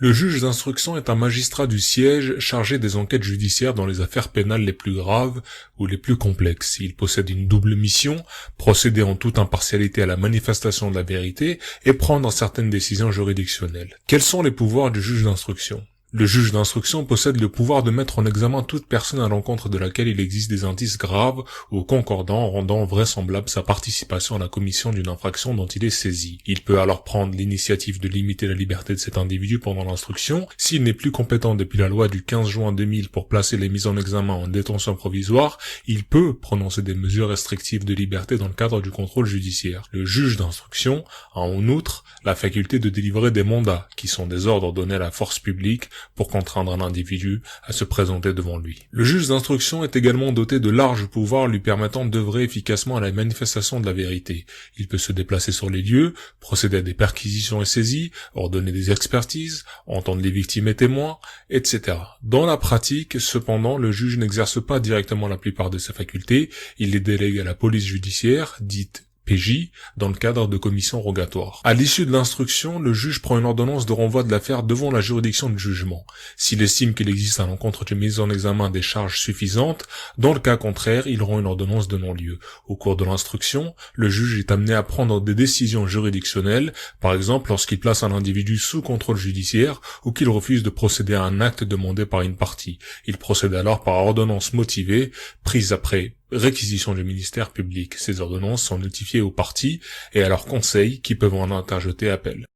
Le juge d'instruction est un magistrat du siège chargé des enquêtes judiciaires dans les affaires pénales les plus graves ou les plus complexes. Il possède une double mission, procéder en toute impartialité à la manifestation de la vérité et prendre certaines décisions juridictionnelles. Quels sont les pouvoirs du juge d'instruction ? Le juge d'instruction possède le pouvoir de mettre en examen toute personne à l'encontre de laquelle il existe des indices graves ou concordants rendant vraisemblable sa participation à la commission d'une infraction dont il est saisi. Il peut alors prendre l'initiative de limiter la liberté de cet individu pendant l'instruction. S'il n'est plus compétent depuis la loi du 15 juin 2000 pour placer les mises en examen en détention provisoire, il peut prononcer des mesures restrictives de liberté dans le cadre du contrôle judiciaire. Le juge d'instruction a en outre la faculté de délivrer des mandats, qui sont des ordres donnés à la force publique pour contraindre un individu à se présenter devant lui. Le juge d'instruction est également doté de larges pouvoirs lui permettant d'œuvrer efficacement à la manifestation de la vérité. Il peut se déplacer sur les lieux, procéder à des perquisitions et saisies, ordonner des expertises, entendre les victimes et témoins, etc. Dans la pratique, cependant, le juge n'exerce pas directement la plupart de ses facultés, il les délègue à la police judiciaire, dite PJ, dans le cadre de commissions rogatoires. À l'issue de l'instruction, le juge prend une ordonnance de renvoi de l'affaire devant la juridiction de jugement. S'il estime qu'il existe à l'encontre d'une mise en examen des charges suffisantes, dans le cas contraire, il rend une ordonnance de non-lieu. Au cours de l'instruction, le juge est amené à prendre des décisions juridictionnelles, par exemple lorsqu'il place un individu sous contrôle judiciaire ou qu'il refuse de procéder à un acte demandé par une partie. Il procède alors par ordonnance motivée, prise après réquisition du ministère public. Ces ordonnances sont notifiées aux parties et à leurs conseils qui peuvent en interjeter appel.